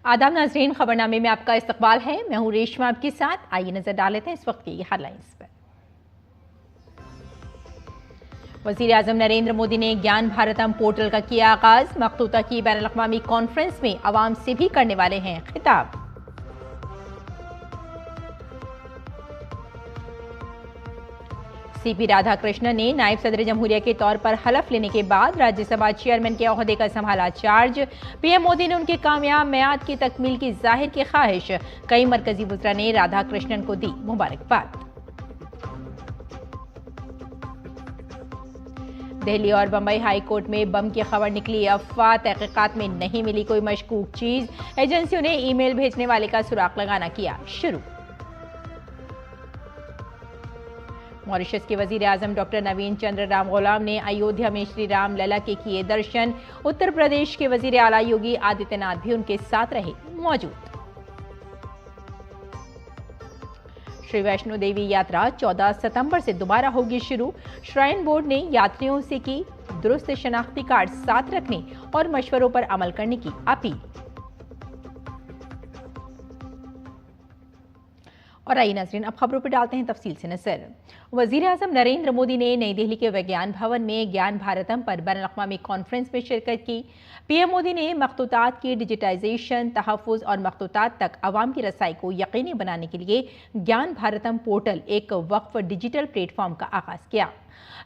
आदाब नाज़रीन, खबरनामे में आपका इस्तकबाल है। मैं हूं रेशमा आपके साथ। आइए नजर डाल लेते हैं इस वक्त की हेडलाइंस पर। वज़ीर आज़म नरेंद्र मोदी ने ज्ञान भारतम पोर्टल का किया आगाज। मखतूता की बैनुल-अक़वामी कॉन्फ्रेंस में अवाम से भी करने वाले हैं खिताब। सीपी राधाकृष्णन ने नायब सदर जमहूरिया के तौर पर हलफ लेने के बाद राज्यसभा चेयरमैन के ओहदे का संभाला चार्ज। पीएम मोदी ने उनके कामयाब मियाद की तकमील की जाहिर की ख्वाहिश। कई मरकजी वज़रा ने राधाकृष्णन को दी मुबारकबाद। दिल्ली और बंबई हाई कोर्ट में बम की खबर निकली अफवाह। तहकीकात में नहीं मिली कोई मशकूक चीज। एजेंसियों ने ईमेल भेजने वाले का सुराग लगाना किया शुरू। मॉरिशस के वजीर आजम डॉक्टर नवीन चंद्र राम गुलाम ने अयोध्या में श्री राम लला के किए दर्शन। उत्तर प्रदेश के वजीर आला योगी आदित्यनाथ भी उनके साथ रहे मौजूद। श्री वैष्णो देवी यात्रा 14 सितंबर से दोबारा होगी शुरू। श्राइन बोर्ड ने यात्रियों से की दुरुस्त शनाख्ती कार्ड साथ रखने और मशवरों पर अमल करने की अपील। और आइए नाज़रीन, अब खबरों पर डालते हैं तफसील से नजर। वज़ीर आज़म नरेंद्र मोदी ने नई दिल्ली के विज्ञान भवन में ज्ञान भारतम पर बैनुल-अक़वामी कॉन्फ्रेंस में शिरकत की। पीएम मोदी ने मखतूतात की डिजिटाइजेशन, तहफ़्फ़ुज़ और मखतूतात तक आवाम की रसाई को यकीनी बनाने के लिए ज्ञान भारतम पोर्टल, एक वक्फ डिजिटल प्लेटफॉर्म का आगाज़ किया।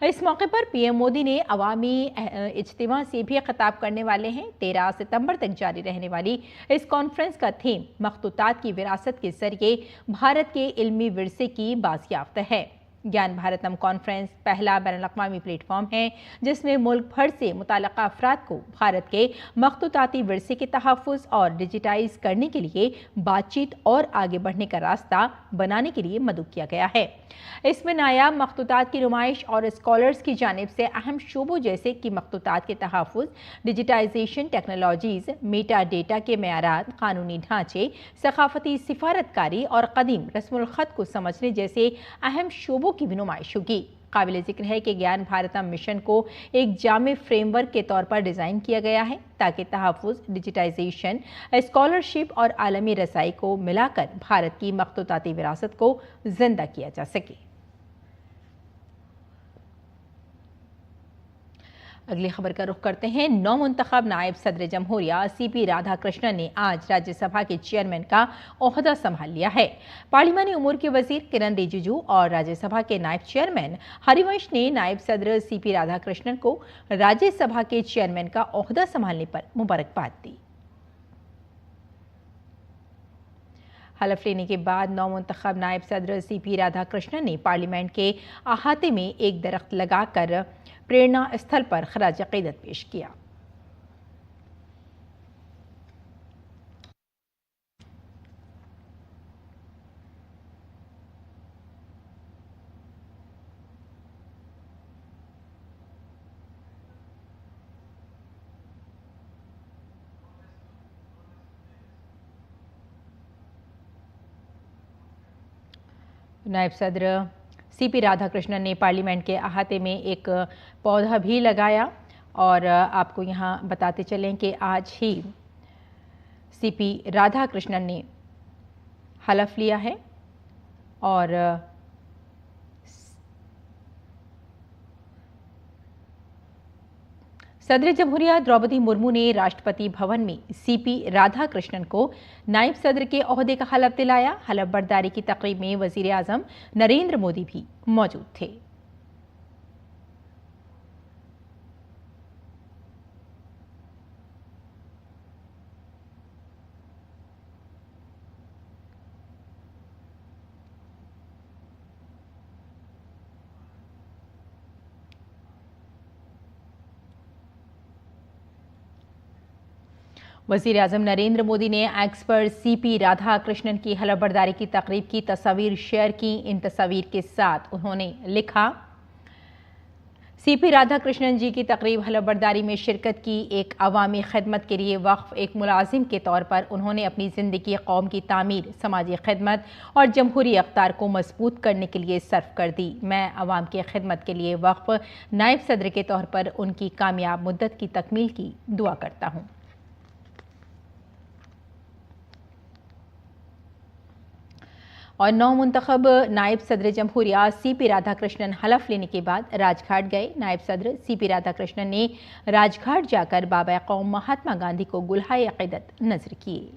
इस मौके पर पीएम मोदी ने अवामी इज्तिमा से भी खिताब करने वाले हैं। 13 सितंबर तक जारी रहने वाली इस कॉन्फ्रेंस का थीम मखतूतात की विरासत के जरिए भारत के इल्मी विरसे की बाजियाफ्त है। ज्ञान भारतम कॉन्फ्रेंस पहला बैनुल-अक़वामी प्लेटफॉर्म है जिसमें मुल्क भर से मुतल्लिक़ा अफराद को भारत के मखतूताती विरसे के तहफ़्फ़ुज़ और डिजिटाइज करने के लिए बातचीत और आगे बढ़ने का रास्ता बनाने के लिए मदऊ किया गया है। इसमें नायाब मखतूतात की नुमाइश और स्कॉलर्स की जानिब से अहम शोबों जैसे कि मखतूतात के तहफ़्फ़ुज़, डिजिटाइजेशन टेक्नोलॉजीज़, मेटा डेटा के मेयारात, कानूनी ढांचे, सकाफती सिफारतकारी और कदीम रस्मुल ख़त को समझने जैसे अहम शोबों की भी नुमाइश होगी। काबिल जिक्र है कि ज्ञान भारतम मिशन को एक जामे फ्रेमवर्क के तौर पर डिज़ाइन किया गया है ताकि तहफ़्फ़ुज़, डिजिटाइजेशन, स्कॉलरशिप और आलमी रसाई को मिलाकर भारत की मखतूताती विरासत को जिंदा किया जा सके। अगली खबर का रुख करते हैं। नौमुंतखब नायब सदर जमहूरिया सीपी राधाकृष्णन ने आज राज्यसभा के चेयरमैन का ओहदा संभाल लिया है। पार्लिमानी उमूर के वजीर किरण रिजिजू और राज्यसभा के नायब चेयरमैन हरिवंश ने नायब सदर सीपी राधाकृष्णन को राज्यसभा के चेयरमैन का ओहदा संभालने पर मुबारकबाद दी। हलफ लेने के बाद नौमुंतखब नायब सदर सीपी राधाकृष्णन ने पार्लियामेंट के अहाते में एक दरख्त लगाकर प्रेरणा स्थल पर खराज अकीदत पेश किया। नायब सदर सीपी राधाकृष्णन ने पार्लियामेंट के अहाते में एक पौधा भी लगाया और आपको यहाँ बताते चलें कि आज ही सीपी राधाकृष्णन ने हलफ लिया है और सदर जमहूरिया द्रौपदी मुर्मू ने राष्ट्रपति भवन में सीपी राधाकृष्णन को नायब सदर के ओहदे का हलफ दिलाया। हलफ बर्दारी की तकरीब में वजीर आजम नरेंद्र मोदी भी मौजूद थे। वज़ीर आज़म नरेंद्र मोदी ने एक्स पर सीपी राधाकृष्णन की हलफ बर्दारी की तकरीब की तस्वीर शेयर की। इन तस्वीर के साथ उन्होंने लिखा, सीपी राधाकृष्णन जी की तकरीब हलफ बर्दारी में शिरकत की। एक अवामी खिदमत के लिए वक्फ एक मुलाजिम के तौर पर उन्होंने अपनी ज़िंदगी कौम की तामीर, समाजी खिदमत और जमहूरी अख्तार को मजबूत करने के लिए सर्फ कर दी। मैं अवाम की खिदमत के लिए वक्फ नायब सदर के तौर पर उनकी कामयाब मुद्दत की तकमील की दुआ करता हूँ। और नौ मुंतखब नायब सदर जमहूरिया CP राधाकृष्णन हलफ लेने के बाद राजघाट गए। नायब सदर CP राधाकृष्णन ने राजघाट जाकर बाबा कौम महात्मा गांधी को गुलहाए अक़ीदत नजर किए।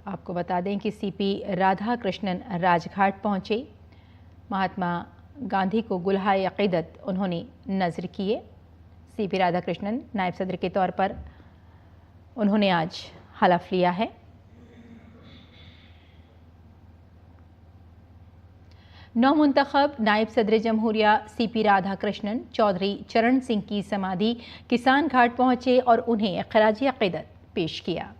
आपको बता दें कि CP राधाकृष्णन राजघाट पहुंचे, महात्मा गांधी को गुलहाए अक़ीदत उन्होंने नजर किए। CP राधाकृष्णन नायब सदर के तौर पर उन्होंने आज हलफ लिया है। नौ मुंतखब नायब सदर जमहूरिया CP राधाकृष्णन चौधरी चरण सिंह की समाधि किसान घाट पहुंचे और उन्हें ख़राज अक़ीदत पेश किया।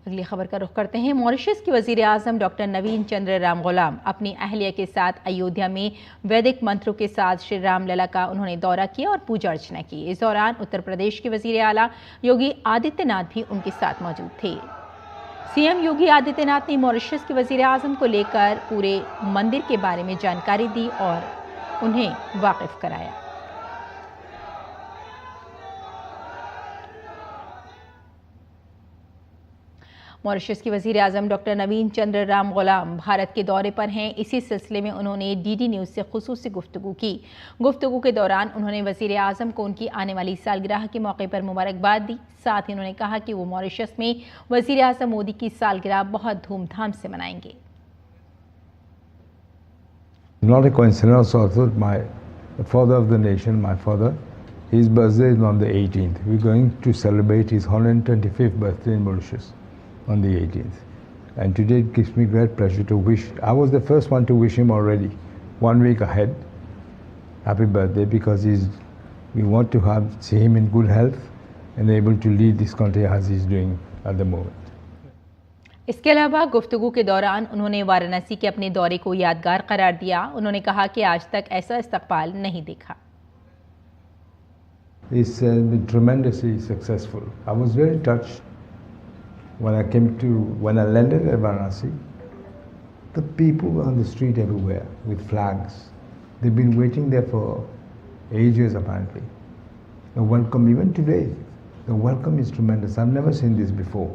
अगली खबर का रुख करते हैं। मॉरिशस के वजीर आजम डॉक्टर नवीन चंद्र राम गुलाम अपनी अहलिया के साथ अयोध्या में वैदिक मंत्रों के साथ श्री रामलला का उन्होंने दौरा किया और पूजा अर्चना की। इस दौरान उत्तर प्रदेश के वजीर आला योगी आदित्यनाथ भी उनके साथ मौजूद थे। CM योगी आदित्यनाथ ने मॉरिशस के वजीर आजम को लेकर पूरे मंदिर के बारे में जानकारी दी और उन्हें वाकिफ कराया। मॉरिशस के वजीर आजम डॉक्टर नवीन चंद्र राम गुलाम भारत के दौरे पर हैं। इसी सिलसिले में उन्होंने DD न्यूज़ से खुसूसी गुफ्तगू की। गुफ्तगू के दौरान उन्होंने वजीर आजम को उनकी आने वाली सालगिरह के मौके पर मुबारकबाद दी। साथ ही उन्होंने कहा कि वो मॉरिशस में वजीर आजम मोदी की सालगिरह बहुत धूमधाम से मनाएंगे। Not a coincidence also, my father of the nation, my father, his birthday is on the 18th. We're going to celebrate his 125th birthday in Mauritius on the 18th. And today it gives me great pleasure to wish, I was the first one to wish him already, 1 week ahead, happy birthday, because we want to see him in good health and able to lead this country as he's doing at the moment. इसके अलावा गुफ्तगू के दौरान उन्होंने वाराणसी के अपने दौरे को यादगार करार दिया। उन्होंने कहा कि आज तक ऐसा इस्तकबाल नहीं देखा। It's been tremendously successful. I was very touched when I landed at Varanasi. The people were on the street everywhere with flags. They've been waiting there for ages apparently. The welcome, even today, the welcome is tremendous. I've never seen this before.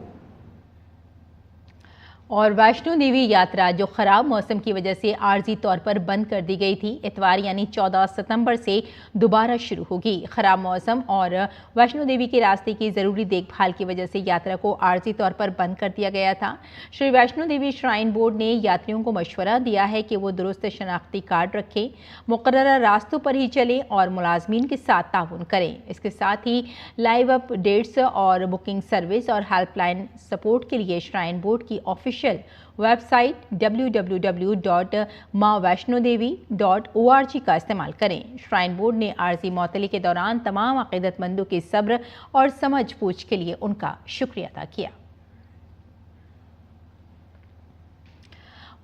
और वैष्णो देवी यात्रा जो खराब मौसम की वजह से आर्जी तौर पर बंद कर दी गई थी, इतवार यानी 14 सितंबर से दोबारा शुरू होगी। खराब मौसम और वैष्णो देवी के रास्ते की ज़रूरी देखभाल की वजह से यात्रा को आर्जी तौर पर बंद कर दिया गया था। श्री वैष्णो देवी श्राइन बोर्ड ने यात्रियों को मशवरा दिया है कि वो दुरुस्त शनाख्ती कार्ड रखें, मुकर्ररा रास्तों पर ही चलें और मुलाजमीन के साथ ताउन करें। इसके साथ ही लाइव अपडेट्स और बुकिंग सर्विस और हेल्पलाइन सपोर्ट के लिए श्राइन बोर्ड की ऑफिशियल वेबसाइट www.maavaishnodevi.org का इस्तेमाल करें। श्राइन बोर्ड ने आर्जी मौतली के दौरान तमाम अक़ीदतमंदों के सब्र और समझ बूझ के लिए उनका शुक्रिया अदा किया।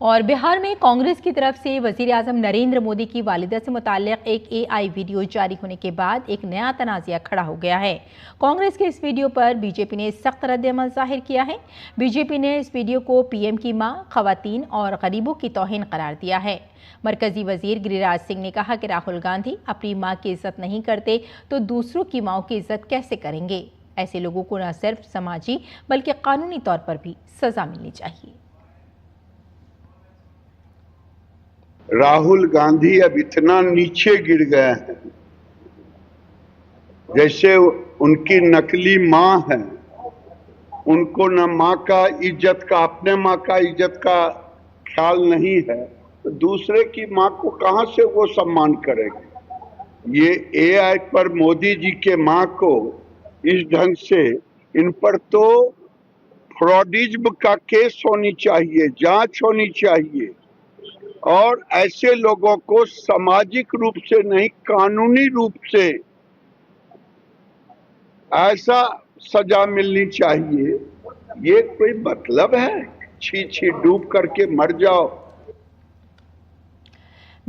और बिहार में कांग्रेस की तरफ से वजीर आजम नरेंद्र मोदी की वालिदा से मुताल्लिक एक AI वीडियो जारी होने के बाद एक नया तनाज़ा खड़ा हो गया है। कांग्रेस के इस वीडियो पर बीजेपी ने सख्त रद्द-ए-अमल जाहिर किया है। बीजेपी ने इस वीडियो को PM की मां, खवातीन और गरीबों की तौहीन करार दिया है। मरकजी वजीर गिरिराज सिंह ने कहा कि राहुल गांधी अपनी मां की इज्जत नहीं करते तो दूसरों की माओं की इज्जत कैसे करेंगे। ऐसे लोगों को न सिर्फ समाजी बल्कि कानूनी तौर पर भी सजा मिलनी चाहिए। राहुल गांधी अब इतना नीचे गिर गए हैं जैसे उनकी नकली मां है। उनको न मां का इज्जत का, अपने मां का इज्जत का ख्याल नहीं है, तो दूसरे की मां को कहां से वो सम्मान करेंगे। ये AI पर मोदी जी के मां को इस ढंग से, इन पर तो फ्रॉडिज्म का केस होनी चाहिए, जांच होनी चाहिए और ऐसे लोगों को सामाजिक रूप से नहीं कानूनी रूप से ऐसा सजा मिलनी चाहिए। ये कोई मतलब है? छी छी डूब करके मर जाओ।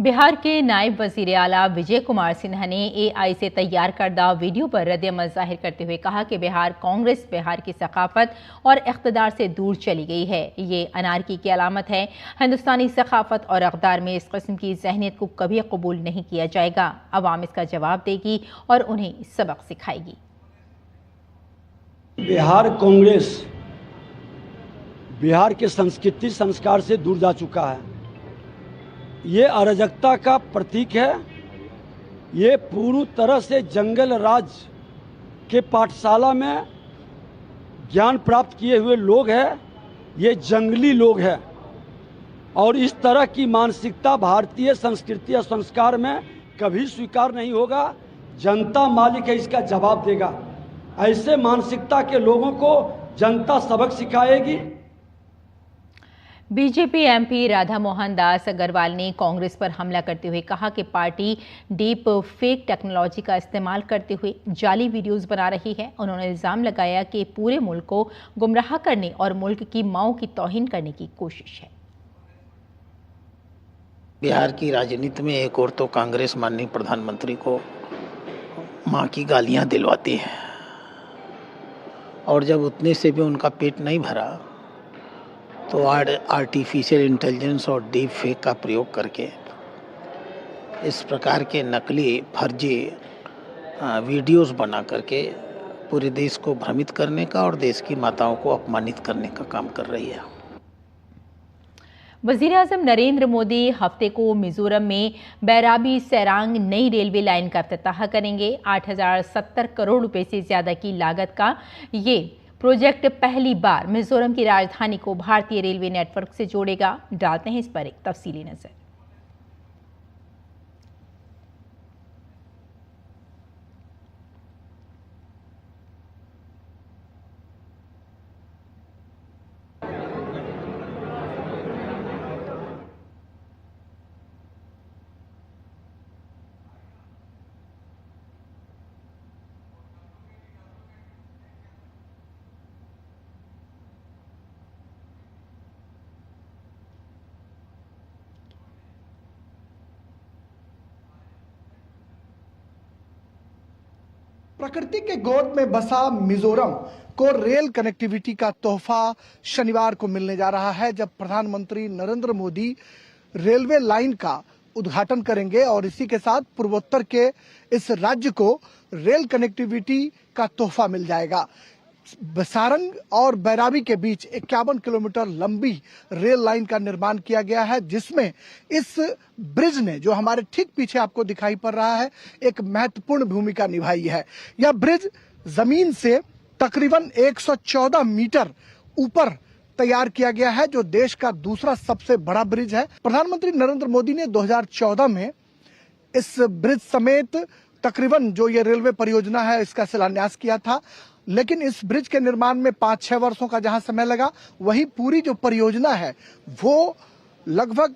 बिहार के नायब वजीर आला विजय कुमार सिन्हा ने AI से तैयार करदा वीडियो पर रद्द-ए-अमल जाहिर करते हुए कहा कि बिहार कांग्रेस बिहार की सकाफत और इख्तिदार से दूर चली गई है। ये अनारकी की अलामत है। हिंदुस्तानी सकाफत और इक़्तिदार में इस किस्म की जहनीत को कभी कबूल नहीं किया जाएगा। अवाम इसका जवाब देगी और उन्हें सबक सिखाएगी। बिहार कांग्रेस बिहार के संस्कृति संस्कार से दूर जा चुका है। ये अराजकता का प्रतीक है। ये पूरी तरह से जंगल राज के पाठशाला में ज्ञान प्राप्त किए हुए लोग हैं। ये जंगली लोग हैं और इस तरह की मानसिकता भारतीय संस्कृति और संस्कार में कभी स्वीकार नहीं होगा। जनता मालिक है, इसका जवाब देगा। ऐसे मानसिकता के लोगों को जनता सबक सिखाएगी। बीजेपी MP राधा मोहन दास अग्रवाल ने कांग्रेस पर हमला करते हुए कहा कि पार्टी डीप फेक टेक्नोलॉजी का इस्तेमाल करते हुए जाली वीडियोस बना रही है। उन्होंने इल्जाम लगाया कि पूरे मुल्क को गुमराह करने और मुल्क की माओं की तौहीन करने की कोशिश है। बिहार की राजनीति में एक और तो कांग्रेस माननीय प्रधानमंत्री को मां की गालियां दिलवाती है और जब उतने से भी उनका पेट नहीं भरा तो आर्टिफिशियल इंटेलिजेंस और डीप फेक का प्रयोग करके इस प्रकार के नकली फर्जी वीडियोस बना करके पूरे देश को भ्रमित करने का और देश की माताओं को अपमानित करने का काम कर रही है। वज़ीर-ए-आज़म नरेंद्र मोदी हफ्ते को मिजोरम में बैराबी सैरांग नई रेलवे लाइन का इफ्तिताह करेंगे। 8070 करोड़ रुपए से ज्यादा की लागत का ये प्रोजेक्ट पहली बार मिजोरम की राजधानी को भारतीय रेलवे नेटवर्क से जोड़ेगा। डालते हैं इस पर एक तफसीली नजर। प्रकृति के गोद में बसा मिजोरम को रेल कनेक्टिविटी का तोहफा शनिवार को मिलने जा रहा है, जब प्रधानमंत्री नरेंद्र मोदी रेलवे लाइन का उद्घाटन करेंगे और इसी के साथ पूर्वोत्तर के इस राज्य को रेल कनेक्टिविटी का तोहफा मिल जाएगा। सारंग और बैराबी के बीच 51 किलोमीटर लंबी रेल लाइन का निर्माण किया गया है, जिसमें इस ब्रिज ने, जो हमारे ठीक पीछे आपको दिखाई पड़ रहा है, एक महत्वपूर्ण भूमिका निभाई है। यह ब्रिज जमीन से तकरीबन 114 मीटर ऊपर तैयार किया गया है, जो देश का दूसरा सबसे बड़ा ब्रिज है। प्रधानमंत्री नरेंद्र मोदी ने 2014 में इस ब्रिज समेत तकरीबन जो ये रेलवे परियोजना है इसका शिलान्यास किया था, लेकिन इस ब्रिज के निर्माण में 5-6 वर्षों का जहां समय लगा, वहीं पूरी जो परियोजना है वो लगभग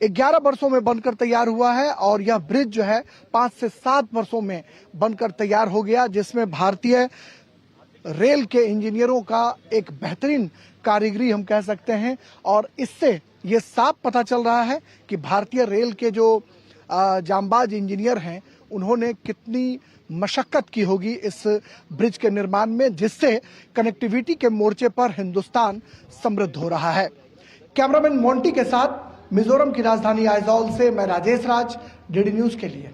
11 वर्षों में बनकर तैयार हुआ है और यह ब्रिज जो है 5 से 7 वर्षों में बनकर तैयार हो गया, जिसमें भारतीय रेल के इंजीनियरों का एक बेहतरीन कारीगरी हम कह सकते हैं। और इससे ये साफ पता चल रहा है कि भारतीय रेल के जो जांबाज इंजीनियर हैं उन्होंने कितनी मशक्कत की होगी इस ब्रिज के निर्माण में, जिससे कनेक्टिविटी के मोर्चे पर हिंदुस्तान समृद्ध हो रहा है। कैमरामैन मोंटी के साथ मिजोरम की राजधानी आइजॉल से मैं राजेश राज, डीडी न्यूज के लिए।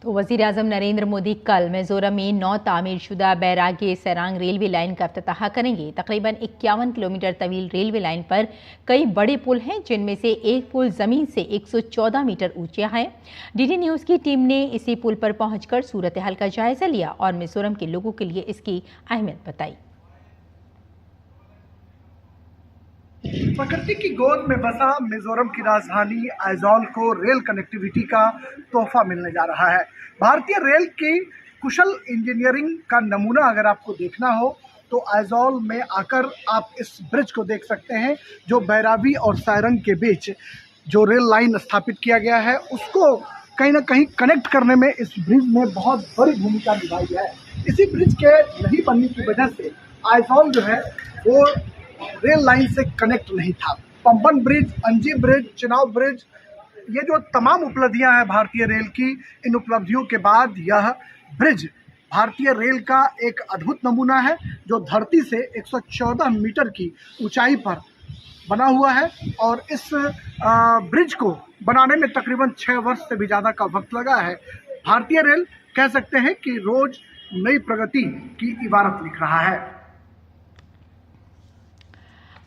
तो वज़ीर-ए-आज़म नरेंद्र मोदी कल मिजोरम में नौ तामीरशुदा बैरागी सैरांग रेलवे लाइन का इफ्तिताह करेंगे। तकरीबन 51 किलोमीटर तवील रेलवे लाइन पर कई बड़े पुल हैं, जिनमें से एक पुल जमीन से 114 मीटर ऊंचा है। डीडी न्यूज की टीम ने इसी पुल पर पहुंचकर सूरत हाल का जायजा लिया और मिजोरम के लोगों के लिए इसकी अहमियत बताई। प्रकृति की गोद में बसा मिजोरम की राजधानी आइजॉल को रेल कनेक्टिविटी का तोहफा मिलने जा रहा है। भारतीय रेल की कुशल इंजीनियरिंग का नमूना अगर आपको देखना हो तो आइजॉल में आकर आप इस ब्रिज को देख सकते हैं, जो बैराबी और सारंग के बीच जो रेल लाइन स्थापित किया गया है उसको कहीं ना कहीं कनेक्ट करने में इस ब्रिज ने बहुत बड़ी भूमिका निभाई है। इसी ब्रिज के नहीं बनने की वजह से आइजॉल जो है वो रेल लाइन से कनेक्ट नहीं था। पंबन ब्रिज, अंजी ब्रिज, चिनाब ब्रिज, ये जो तमाम उपलब्धियां हैं भारतीय रेल की, इन उपलब्धियों के बाद यह ब्रिज भारतीय रेल का एक अद्भुत नमूना है जो धरती से 114 मीटर की ऊंचाई पर बना हुआ है। और इस ब्रिज को बनाने में तकरीबन 6 वर्ष से भी ज़्यादा का वक्त लगा है। भारतीय रेल कह सकते हैं कि रोज नई प्रगति की इबारत लिख रहा है।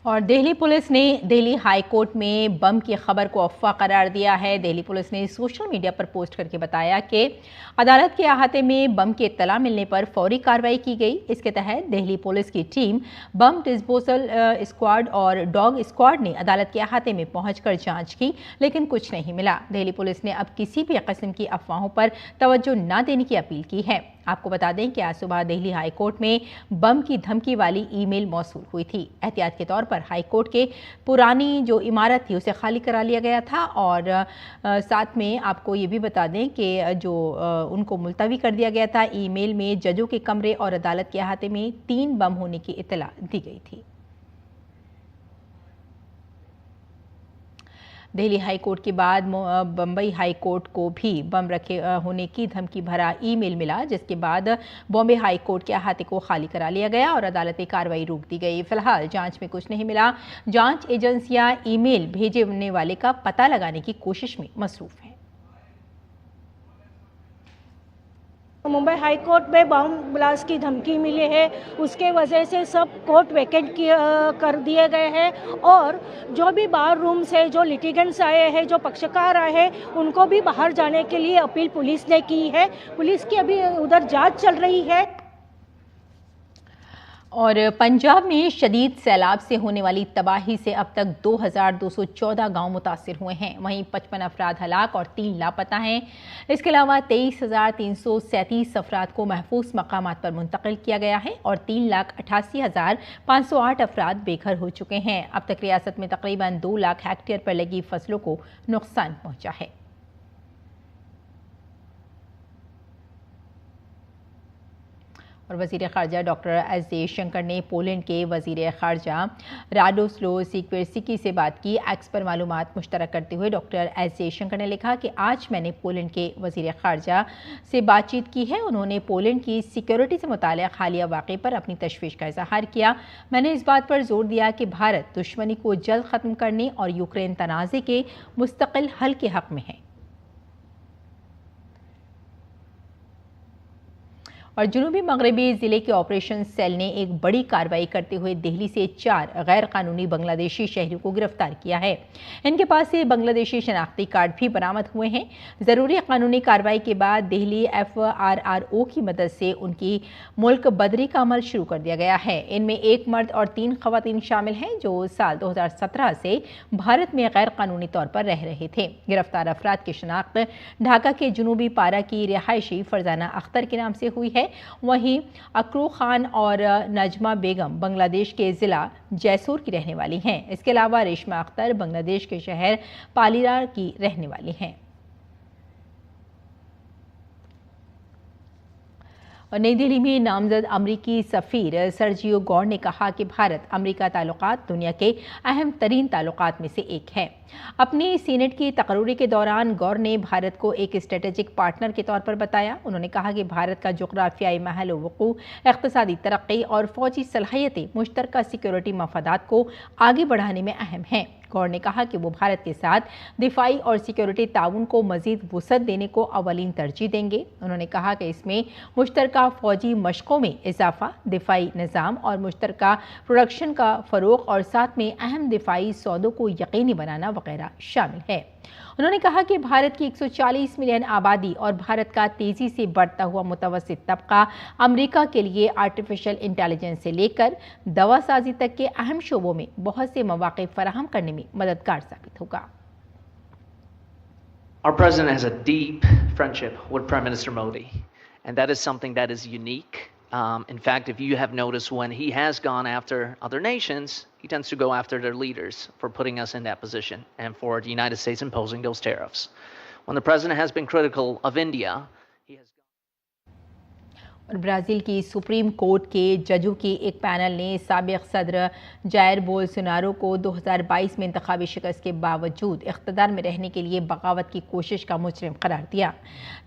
और दिल्ली पुलिस ने दिल्ली हाई कोर्ट में बम की खबर को अफवाह करार दिया है। दिल्ली पुलिस ने सोशल मीडिया पर पोस्ट करके बताया कि अदालत के अहाते में बम की इत्तला मिलने पर फौरी कार्रवाई की गई। इसके तहत दिल्ली पुलिस की टीम, बम डिस्पोजल स्क्वाड और डॉग स्क्वाड ने अदालत के अहाते में पहुंचकर जांच की, लेकिन कुछ नहीं मिला। दिल्ली पुलिस ने अब किसी भी किस्म की अफवाहों पर तवज्जो न देने की अपील की है। आपको बता दें कि आज सुबह दिल्ली हाई कोर्ट में बम की धमकी वाली ईमेल मौसूल हुई थी। एहतियात के तौर पर हाई कोर्ट के पुरानी जो इमारत थी उसे खाली करा लिया गया था और साथ में आपको ये भी बता दें कि जो उनको मुलतवी कर दिया गया था। ईमेल में जजों के कमरे और अदालत के अहाते में 3 बम होने की इत्तला दी गई थी। दिल्ली हाई कोर्ट के बाद बम्बई हाई कोर्ट को भी बम रखे होने की धमकी भरा ईमेल मिला, जिसके बाद बॉम्बे हाई कोर्ट के अहाते को खाली करा लिया गया और अदालती कार्रवाई रोक दी गई। फिलहाल जांच में कुछ नहीं मिला। जांच एजेंसियां ईमेल भेजने वाले का पता लगाने की कोशिश में मसरूफ हैं। मुंबई हाई कोर्ट में बम ब्लास्ट की धमकी मिली है, उसके वजह से सब कोर्ट वैकेंट कर दिए गए हैं और जो भी बार रूम्स है, जो लिटिगेंट्स आए हैं, जो पक्षकार आए हैं, उनको भी बाहर जाने के लिए अपील पुलिस ने की है। पुलिस की अभी उधर जांच चल रही है। और पंजाब में शदीद सैलाब से होने वाली तबाही से अब तक 2214 गांव मुतासिर हुए हैं। वहीं 55 अफराद हलाक और 3 लापता हैं। इसके अलावा 23,337 अफराद को महफूज मकामात पर मुंतकिल किया गया है और 3,88,508 अफराद बेघर हो चुके हैं। अब तक रियासत में तकरीबन 2 लाख हेक्टेयर पर लगी फसलों को नुकसान पहुंचा है। और वज़ीर ख़ारजा डॉक्टर एस जयशंकर ने पोलैंड के वज़ीर ख़ारजा राडोस्लो सिकवेर्स्की से बात की। एक्स पर मालूमात मुश्तरक करते हुए डॉक्टर एस जयशंकर ने लिखा कि आज मैंने पोलैंड के वज़ीर ख़ारजा से बातचीत की है। उन्होंने पोलैंड की सिक्योरिटी से मुताल्लिक़ हालिया वाक़े पर अपनी तशवीश का इज़हार किया। मैंने इस बात पर जोर दिया कि भारत दुश्मनी को जल्द ख़त्म करने और यूक्रेन तनाज़े के मुस्तक़िल हल के हक़ में है। और जुनूबी मगरबी ज़िले के ऑपरेशन सेल ने एक बड़ी कार्रवाई करते हुए दिल्ली से 4 गैर कानूनी बांग्लादेशी शहरियों को गिरफ्तार किया है। इनके पास से बांग्लादेशी शनाख्ती कार्ड भी बरामद हुए हैं। ज़रूरी कानूनी कार्रवाई के बाद दिल्ली FRRO की मदद से उनकी मुल्क बदरी का अमल शुरू कर दिया गया है। इनमें 1 मर्द और 3 ख़वातीन शामिल हैं जो साल 2017 से भारत में गैर कानूनी तौर पर रह रहे थे। गिरफ्तार अफराद की शनाख्त ढाका के जुनूबी पारा की रिहायशी फरजाना अख्तर के नाम से हुई है। वहीं अकरू खान और नजमा बेगम बांग्लादेश के ज़िला जैसोर की रहने वाली हैं। इसके अलावा रेशमा अख्तर बांग्लादेश के शहर पालीरार की रहने वाली हैं। और नई दिल्ली में नामजद अमरीकी सफ़ीर सर्जियो गौर ने कहा कि भारत अमरीका ताल्लुकात दुनिया के अहम तरीन ताल्लुकात में से एक है। अपनी सीनेट की तकरीर के दौरान गौर ने भारत को एक स्ट्रेटेजिक पार्टनर के तौर पर बताया। उन्होंने कहा कि भारत का जोग्राफियाई महल वक़ू, इक़्तिसादी तरक्की और फ़ौजी सलाहियतें मुश्तरका सिक्योरिटी मफादात को आगे बढ़ाने में अहम हैं। गौर ने कहा कि वो भारत के साथ दिफाई और सिक्योरिटी ताउन को मज़ीद वुसअत देने को अवलीन तरजीह देंगे। उन्होंने कहा कि इसमें मुश्तरका फ़ौजी मशक़ों में इजाफा, दिफाई निज़ाम और मुश्तरका प्रोडक्शन का फ़रोग़ और साथ में अहम दिफाई सौदों को यकीनी बनाना वगैरह शामिल है। उन्होंने कहा कि भारत की 140 मिलियन आबादी और भारत का तेज़ी से बढ़ता हुआ मुतवस्सित तबका अमेरिका के लिए आर्टिफिशियल इंटेलिजेंस से लेकर दवासाजी तक के अहम शोबों में बहुत से मौक़े फराहम करने में मददगार साबित होगा। Our president has a deep friendship with Prime Minister Modi, and that is something that is unique. In fact, if you have noticed, when he has gone after other nations, he tends to go after their leaders for putting us in that position and for the United States imposing those tariffs. When the president has been critical of India, he has और Brazil की supreme court के जजों की एक panel ने साबिक सदर Jair Bolsonaro को 2022 में इंतखाबी शिकस्त के बावजूद इख्तदार में रहने के लिए बगावत की कोशिश का मुजरिम करार दिया।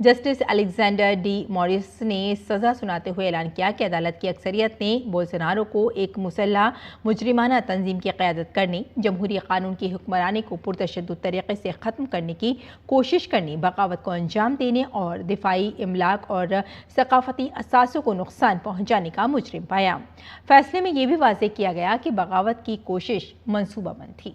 जस्टिस अलेक्जेंडर डी मॉरिस ने सज़ा सुनाते हुए ऐलान किया कि अदालत की अक्सरियत ने बोल्सोनारो को एक मुसल्ह मुजरिमाना तंजीम की क़यादत करने, जमहूरी कानून की हुक्मरानी को पुरतशद्दुद तरीके से ख़त्म करने की कोशिश करने, बगावत को अंजाम देने और दिफाई इमलाक और सकाफती असासों को नुकसान पहुंचाने का मुजरिम पाया। फैसले में यह भी वाज़ेह किया गया कि बगावत की कोशिश मंसूबाबंद थी।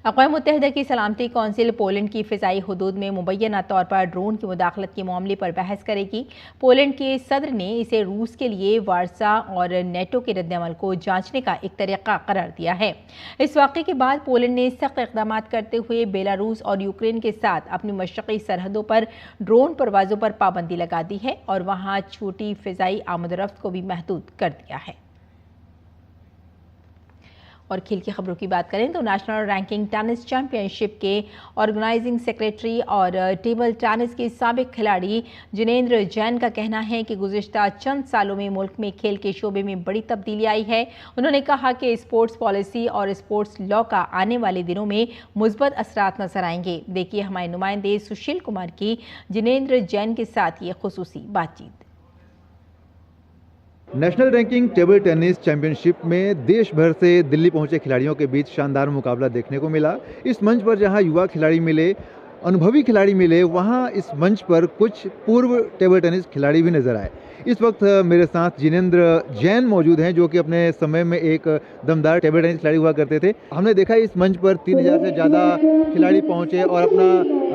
अक़वाम मुत्तहिदा की सलामती कौंसिल पोलैंड की फ़िज़ाई हुदूद में मुबैना तौर पर ड्रोन की मुदाखलत के मामले पर बहस करेगी। पोलैंड के सदर ने इसे रूस के लिए वार्सा और नेटो के रद्दअमल को जांचने का एक तरीक़ा करार दिया है। इस वाक़े के बाद पोलैंड ने सख्त इक़दाम करते हुए बेलारूस और यूक्रेन के साथ अपनी मशरक़ी सरहदों पर ड्रोन परवाज़ों पर पाबंदी लगा दी है और वहाँ छोटी फ़िज़ाई आमद-ओ-रफ़्त को भी महदूद कर दिया है। और खेल की खबरों की बात करें तो नेशनल रैंकिंग टेनिस चैंपियनशिप के ऑर्गेनाइजिंग सेक्रेटरी और टेबल टेनिस के साबिक खिलाड़ी जिनेंद्र जैन का कहना है कि गुज़िश्ता चंद सालों में मुल्क में खेल के शोबे में बड़ी तब्दीली आई है। उन्होंने कहा कि स्पोर्ट्स पॉलिसी और स्पोर्ट्स लॉ का आने वाले दिनों में मुस्बत असरात नजर आएंगे। देखिए हमारे नुमाइंदे सुशील कुमार की जिनेंद्र जैन के साथ ये खुसूसी बातचीत। National ranking table tennis championship में देश भर से दिल्ली पहुंचे खिलाड़ियों के बीच शानदार मुकाबला देखने को मिला। इस मंच पर जहां युवा खिलाड़ी मिले, अनुभवी खिलाड़ी मिले, वहां इस मंच पर कुछ पूर्व टेबल टेनिस खिलाड़ी भी नजर आए। इस वक्त मेरे साथ जिनेंद्र जैन मौजूद हैं जो कि अपने समय में एक दमदार टेबल टेनिस खिलाड़ी हुआ करते थे। हमने देखा इस मंच पर 3000 से ज़्यादा खिलाड़ी पहुंचे और अपना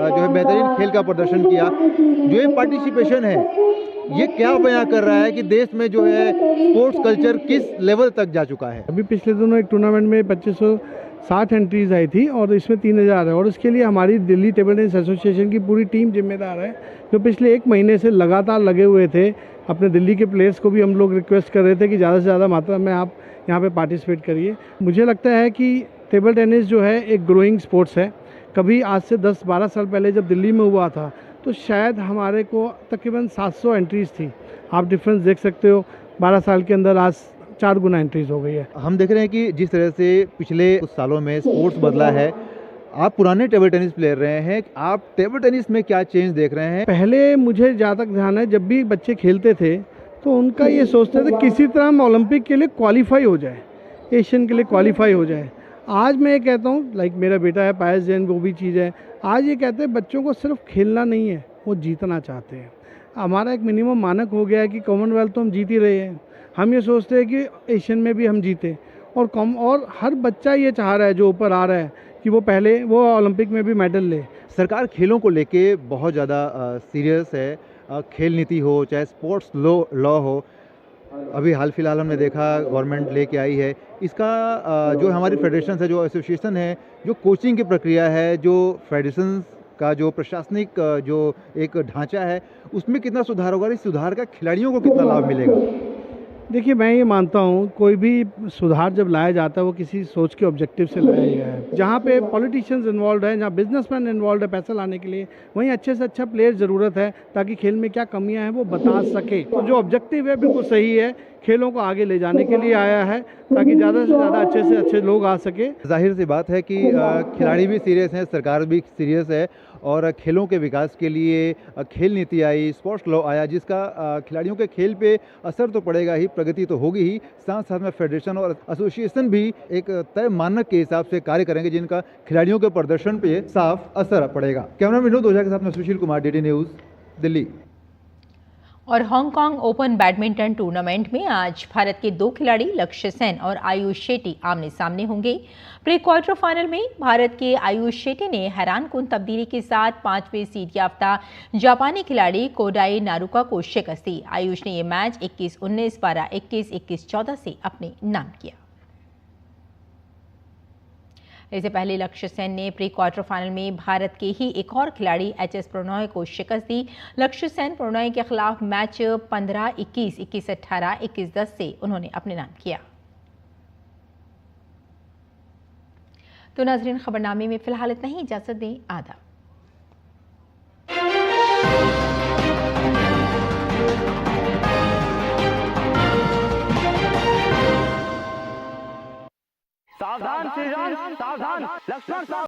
जो है बेहतरीन खेल का प्रदर्शन किया। जो ये पार्टिसिपेशन है ये क्या बयां कर रहा है कि देश में जो है स्पोर्ट्स कल्चर किस लेवल तक जा चुका है? अभी पिछले दिनों एक टूर्नामेंट में 2560 एंट्रीज आई थी और इसमें 3000 है और इसके लिए हमारी दिल्ली टेबल टेनिस एसोसिएशन की पूरी टीम जिम्मेदार है, जो पिछले एक महीने से लगातार लगे हुए थे। अपने दिल्ली के प्लेयर्स को भी हम लोग रिक्वेस्ट कर रहे थे कि ज़्यादा से ज़्यादा मात्रा में आप यहाँ पे पार्टिसिपेट करिए। मुझे लगता है कि टेबल टेनिस जो है एक ग्रोइंग स्पोर्ट्स है। कभी आज से 10-12 साल पहले जब दिल्ली में हुआ था तो शायद हमारे को तकरीबन 700 एंट्रीज थी। आप डिफरेंस देख सकते हो, 12 साल के अंदर आज 4 गुना एंट्रीज हो गई है। हम देख रहे हैं कि जिस तरह से पिछले कुछ सालों में स्पोर्ट्स बदला है। आप पुराने टेबल टेनिस प्लेयर रहे हैं, आप टेबल टेनिस में क्या चेंज देख रहे हैं? पहले मुझे जहाँ तक ध्यान है, जब भी बच्चे खेलते थे तो उनका ये सोचते थे किसी तरह हम ओलंपिक के लिए क्वालिफाई हो जाए, एशियन के लिए क्वालिफाई हो जाए। आज मैं ये कहता हूँ, लाइक मेरा बेटा है पायस जैन, वो भी चीज़ है। आज ये कहते हैं बच्चों को सिर्फ खेलना नहीं है, वो जीतना चाहते हैं। हमारा एक मिनिमम मानक हो गया है कि कॉमनवेल्थ तो हम जीत ही रहे हैं, हम ये सोचते हैं कि एशियन में भी हम जीते और हर बच्चा ये चाह रहा है जो ऊपर आ रहा है कि वो ओलंपिक में भी मेडल ले। सरकार खेलों को लेके बहुत ज़्यादा सीरियस है। खेल नीति हो चाहे स्पोर्ट्स लॉ हो, अभी हाल फिलहाल हमने देखा गवर्नमेंट लेके आई है। इसका जो हमारी फेडरेशन है, जो एसोसिएशन है, जो कोचिंग की प्रक्रिया है, जो फेडरेशन का जो प्रशासनिक जो एक ढांचा है, उसमें कितना सुधार होगा? इस सुधार का खिलाड़ियों को कितना लाभ मिलेगा? देखिए, मैं ये मानता हूँ कोई भी सुधार जब लाया जाता है वो किसी सोच के ऑब्जेक्टिव से लाया गया है। जहाँ पे पॉलिटिशियंस इन्वॉल्व है, जहाँ बिजनेसमैन इन्वॉल्व है पैसा लाने के लिए, वहीं अच्छे से अच्छा प्लेयर ज़रूरत है ताकि खेल में क्या कमियां हैं वो बता सके। तो जो ऑब्जेक्टिव है बिल्कुल सही है, खेलों को आगे ले जाने के लिए आया है ताकि ज़्यादा से ज़्यादा अच्छे से अच्छे लोग आ सके। जाहिर सी बात है कि खिलाड़ी भी सीरियस हैं, सरकार भी सीरियस है और खेलों के विकास के लिए खेल नीति आई, स्पोर्ट्स लॉ आया, जिसका खिलाड़ियों के खेल पे असर तो पड़ेगा ही, प्रगति तो होगी ही। साथ साथ में फेडरेशन और एसोसिएशन भी एक तय मानक के हिसाब से कार्य करेंगे जिनका खिलाड़ियों के प्रदर्शन पे साफ असर पड़ेगा। कैमरा विनोद ओझा के साथ में सुशील कुमार, DD न्यूज़, दिल्ली। और हांगकांग ओपन बैडमिंटन टूर्नामेंट में आज भारत के 2 खिलाड़ी लक्ष्य सेन और आयुष शेट्टी आमने सामने होंगे। प्री क्वार्टर फाइनल में भारत के आयुष शेट्टी ने हैरानकुन तब्दीली के साथ 5वें सीड याफ्ता जापानी खिलाड़ी कोडाई नारुका को शिकस्त दी। आयुष ने यह मैच 21-19, 12-21, 21-14 से अपने नाम किया। इससे पहले लक्ष्य सेन ने प्री क्वार्टर फाइनल में भारत के ही एक और खिलाड़ी HS प्रणॉय को शिकस्त दी। लक्ष्य सेन प्रणॉय के खिलाफ मैच 15-21, 21-18, 21-10 से उन्होंने अपने नाम किया। तो नाज़रीन, खबरनामे में फिलहाल इतना ही। इजाजत दें। आदाब। सावधान श्रीराम, सावधान लक्ष्मण।